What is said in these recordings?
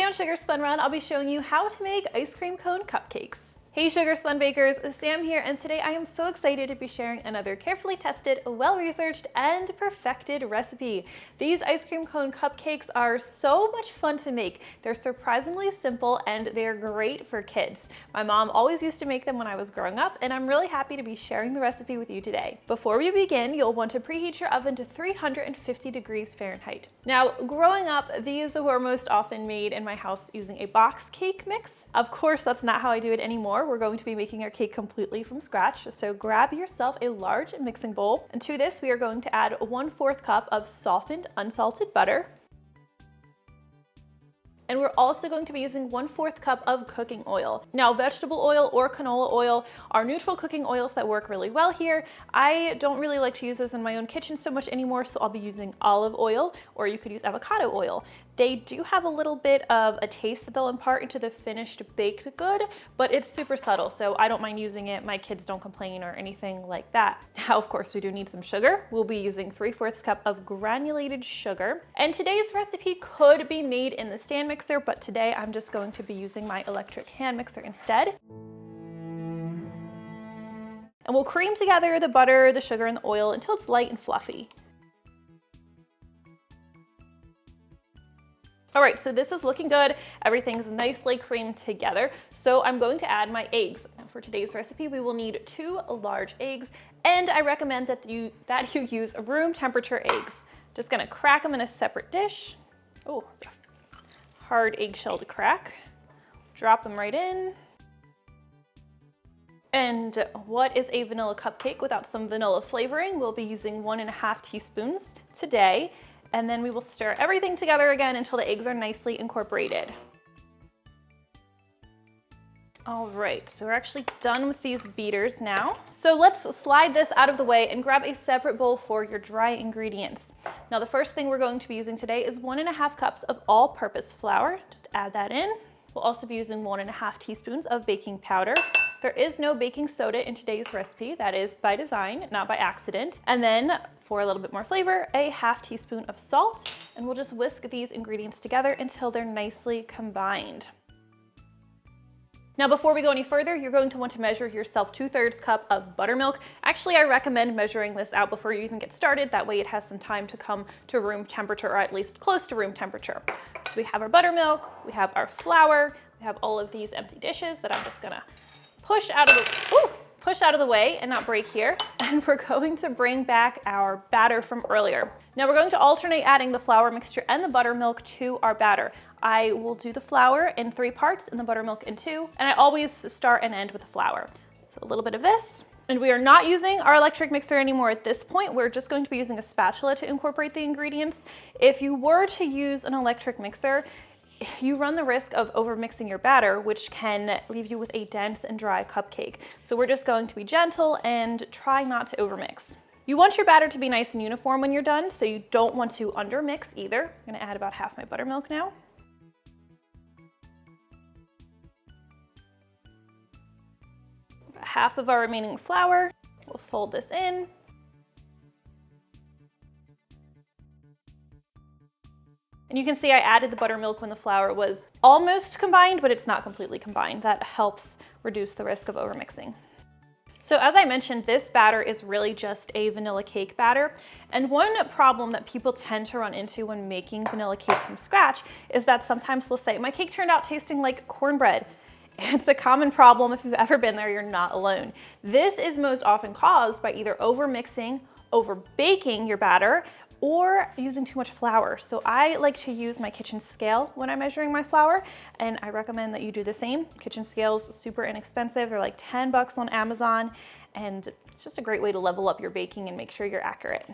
on Sugar Spun Run, I'll be showing you how to make ice cream cone cupcakes. Hey Sugar Spun Bakers, Sam here, and today I am so excited to be sharing another carefully tested, well-researched, and perfected recipe. These ice cream cone cupcakes are so much fun to make. They're surprisingly simple and they're great for kids. My mom always used to make them when I was growing up, and I'm really happy to be sharing the recipe with you today. Before we begin, you'll want to preheat your oven to 350 degrees Fahrenheit. Now, growing up, these were most often made in my house using a box cake mix. Of course, that's not how I do it anymore. We're going to be making our cake completely from scratch, so grab yourself a large mixing bowl, and to this we are going to add 1/4 cup of softened unsalted butter. And we're also going to be using 1/4 cup of cooking oil. Now, vegetable oil or canola oil are neutral cooking oils that work really well here. I don't really like to use those in my own kitchen so much anymore, so I'll be using olive oil, or you could use avocado oil. They do have a little bit of a taste that they'll impart into the finished baked good, but it's super subtle, so I don't mind using it. My kids don't complain or anything like that. Now, of course, we do need some sugar. We'll be using 3/4 cup of granulated sugar. And today's recipe could be made in the stand mixer, but today I'm just going to be using my electric hand mixer instead. And we'll cream together the butter, the sugar, and the oil until it's light and fluffy. All right, so this is looking good. Everything's nicely creamed together. So I'm going to add my eggs. Now for today's recipe, we will need 2 large eggs, and I recommend that you use room temperature eggs. Just gonna crack them in a separate dish. Oh, it's a hard eggshell to crack. Drop them right in. And what is a vanilla cupcake without some vanilla flavoring? We'll be using 1½ teaspoons today. And then we will stir everything together again until the eggs are nicely incorporated. All right, so we're actually done with these beaters now. So let's slide this out of the way and grab a separate bowl for your dry ingredients. Now the first thing we're going to be using today is 1½ cups of all-purpose flour. Just add that in. We'll also be using 1½ teaspoons of baking powder. There is no baking soda in today's recipe. That is by design, not by accident. And then for a little bit more flavor, a ½ teaspoon of salt, and we'll just whisk these ingredients together until they're nicely combined. Now, before we go any further, you're going to want to measure yourself 2/3 cup of buttermilk. Actually, I recommend measuring this out before you even get started. That way it has some time to come to room temperature, or at least close to room temperature. So we have our buttermilk, we have our flour, we have all of these empty dishes that I'm just gonna push out of the way and not break here. And we're going to bring back our batter from earlier. Now we're going to alternate adding the flour mixture and the buttermilk to our batter. I will do the flour in 3 parts and the buttermilk in 2, and I always start and end with the flour. So a little bit of this. And we are not using our electric mixer anymore at this point. We're just going to be using a spatula to incorporate the ingredients. If you were to use an electric mixer, you run the risk of overmixing your batter, which can leave you with a dense and dry cupcake. So we're just going to be gentle and try not to overmix. You want your batter to be nice and uniform when you're done, so you don't want to undermix either. I'm gonna add about half my buttermilk now. About half of our remaining flour. We'll fold this in. And you can see I added the buttermilk when the flour was almost combined, but it's not completely combined. That helps reduce the risk of overmixing. So as I mentioned, this batter is really just a vanilla cake batter. And one problem that people tend to run into when making vanilla cake from scratch is that sometimes they'll say, my cake turned out tasting like cornbread. It's a common problem. If you've ever been there, you're not alone. This is most often caused by either overmixing, overbaking your batter, or using too much flour. So I like to use my kitchen scale when I'm measuring my flour, and I recommend that you do the same. Kitchen scales, super inexpensive. They're like 10 bucks on Amazon, and it's just a great way to level up your baking and make sure you're accurate.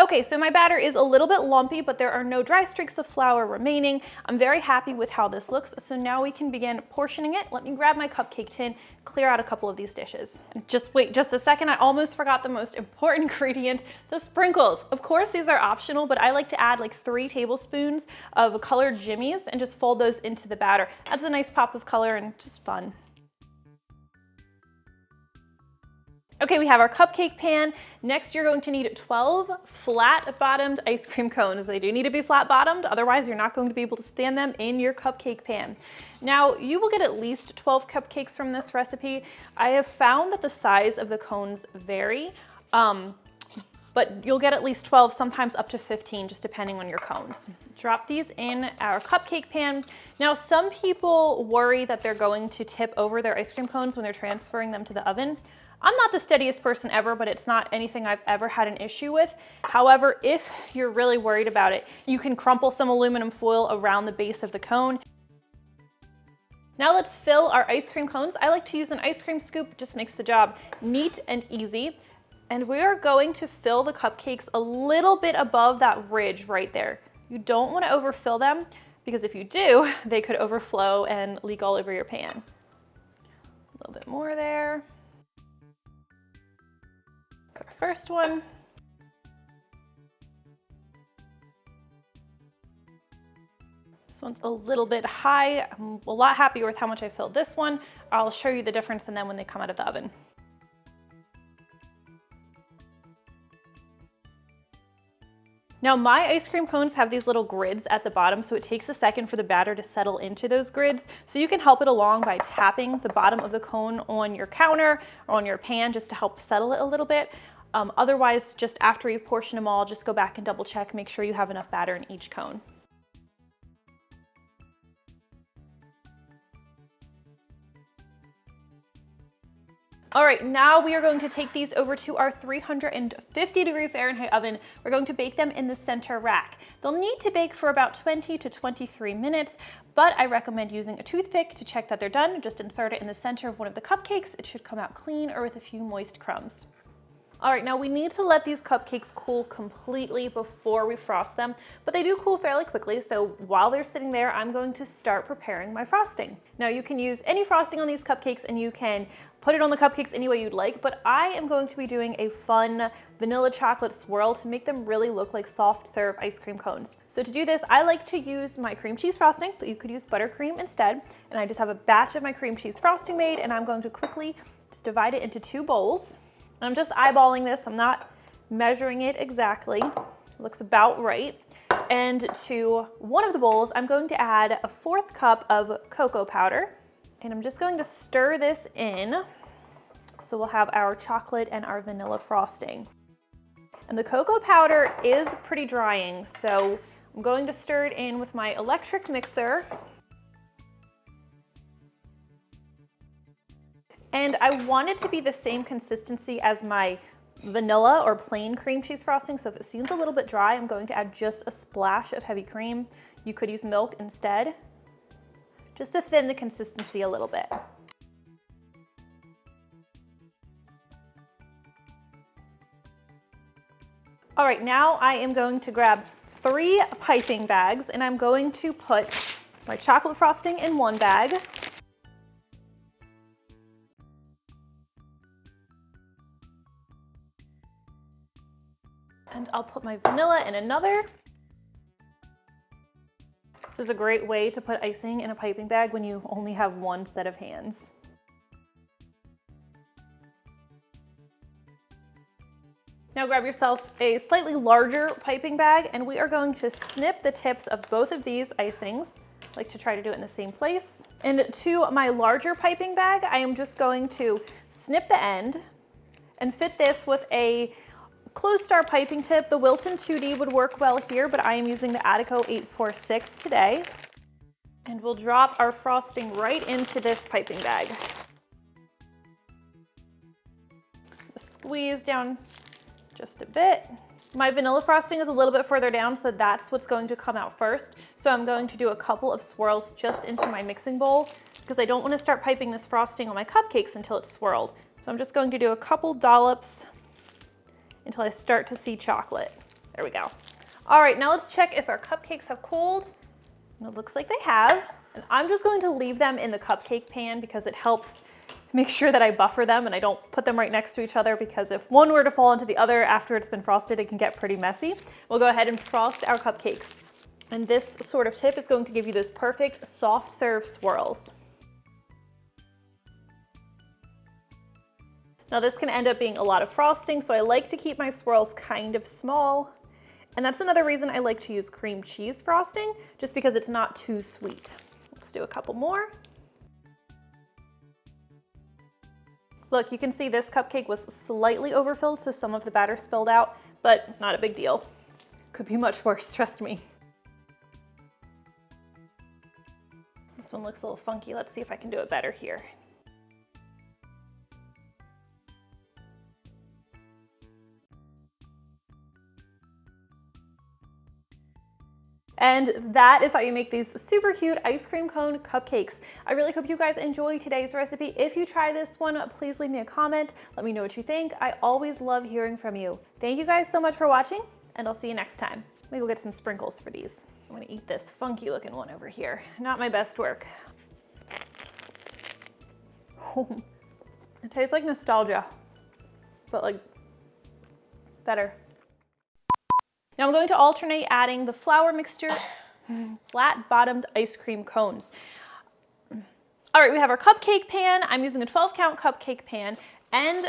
Okay, so my batter is a little bit lumpy, but there are no dry streaks of flour remaining. I'm very happy with how this looks, so now we can begin portioning it. Let me grab my cupcake tin, clear out a couple of these dishes. Just wait just a second, I almost forgot the most important ingredient, the sprinkles. Of course, these are optional, but I like to add like 3 tablespoons of colored jimmies and just fold those into the batter. Adds a nice pop of color and just fun. Okay, we have our cupcake pan. Next, you're going to need 12 flat-bottomed ice cream cones. They do need to be flat-bottomed, otherwise you're not going to be able to stand them in your cupcake pan. Now, you will get at least 12 cupcakes from this recipe. I have found that the size of the cones vary, but you'll get at least 12, sometimes up to 15, just depending on your cones. Drop these in our cupcake pan. Now, some people worry that they're going to tip over their ice cream cones when they're transferring them to the oven. I'm not the steadiest person ever, but it's not anything I've ever had an issue with. However, if you're really worried about it, you can crumple some aluminum foil around the base of the cone. Now let's fill our ice cream cones. I like to use an ice cream scoop, it just makes the job neat and easy. And we are going to fill the cupcakes a little bit above that ridge right there. You don't want to overfill them, because if you do, they could overflow and leak all over your pan. A little bit more there. Our first one. This one's a little bit high. I'm a lot happier with how much I filled this one. I'll show you the difference and then when they come out of the oven. Now my ice cream cones have these little grids at the bottom, so it takes a second for the batter to settle into those grids. So you can help it along by tapping the bottom of the cone on your counter or on your pan just to help settle it a little bit. Otherwise, just after you portion them all, just go back and double check, make sure you have enough batter in each cone. All right, now we are going to take these over to our 350-degree Fahrenheit oven. We're going to bake them in the center rack. They'll need to bake for about 20 to 23 minutes, but I recommend using a toothpick to check that they're done. Just insert it in the center of one of the cupcakes. It should come out clean or with a few moist crumbs. All right, now we need to let these cupcakes cool completely before we frost them, but they do cool fairly quickly, so while they're sitting there, I'm going to start preparing my frosting. Now you can use any frosting on these cupcakes and you can put it on the cupcakes any way you'd like, but I am going to be doing a fun vanilla chocolate swirl to make them really look like soft serve ice cream cones. So to do this, I like to use my cream cheese frosting, but you could use buttercream instead. And I just have a batch of my cream cheese frosting made, and I'm going to quickly just divide it into 2 bowls. I'm just eyeballing this, I'm not measuring it exactly. It looks about right. And to one of the bowls, I'm going to add a 1/4 cup of cocoa powder. And I'm just going to stir this in. So we'll have our chocolate and our vanilla frosting. And the cocoa powder is pretty drying, so I'm going to stir it in with my electric mixer. And I want it to be the same consistency as my vanilla or plain cream cheese frosting. So if it seems a little bit dry, I'm going to add just a splash of heavy cream. You could use milk instead, just to thin the consistency a little bit. All right, now I am going to grab 3 piping bags, and I'm going to put my chocolate frosting in one bag. And I'll put my vanilla in another. This is a great way to put icing in a piping bag when you only have one set of hands. Now grab yourself a slightly larger piping bag, and we are going to snip the tips of both of these icings. I like to try to do it in the same place. And to my larger piping bag, I am just going to snip the end and fit this with a closed star piping tip. The Wilton 2D would work well here, but I am using the Ateco 846 today. And we'll drop our frosting right into this piping bag. Squeeze down just a bit. My vanilla frosting is a little bit further down, so that's what's going to come out first. So I'm going to do a couple of swirls just into my mixing bowl, because I don't want to start piping this frosting on my cupcakes until it's swirled. So I'm just going to do a couple dollops until I start to see chocolate. There we go. All right, now let's check if our cupcakes have cooled. And it looks like they have. And I'm just going to leave them in the cupcake pan because it helps make sure that I buffer them and I don't put them right next to each other, because if one were to fall into the other after it's been frosted, it can get pretty messy. We'll go ahead and frost our cupcakes. And this sort of tip is going to give you those perfect soft serve swirls. Now this can end up being a lot of frosting, so I like to keep my swirls kind of small. And that's another reason I like to use cream cheese frosting, just because it's not too sweet. Let's do a couple more. Look, you can see this cupcake was slightly overfilled, so some of the batter spilled out, but not a big deal. Could be much worse, trust me. This one looks a little funky. Let's see if I can do it better here. And that is how you make these super cute ice cream cone cupcakes. I really hope you guys enjoyed today's recipe. If you try this one, please leave me a comment. Let me know what you think. I always love hearing from you. Thank you guys so much for watching, and I'll see you next time. Let me go get some sprinkles for these. I'm gonna eat this funky looking one over here. Not my best work. It tastes like nostalgia, but like better. Now I'm going to alternate adding the flour mixture, flat bottomed ice cream cones. All right, we have our cupcake pan. I'm using a 12 count cupcake pan, and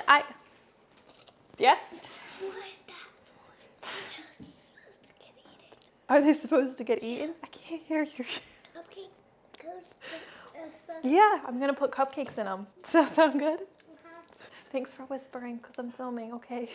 yes? What is that for? Are they supposed to get eaten? I can't hear you. Cupcake cones. Yeah, I'm gonna put cupcakes in them. Does that sound good? Thanks for whispering, because I'm filming, okay?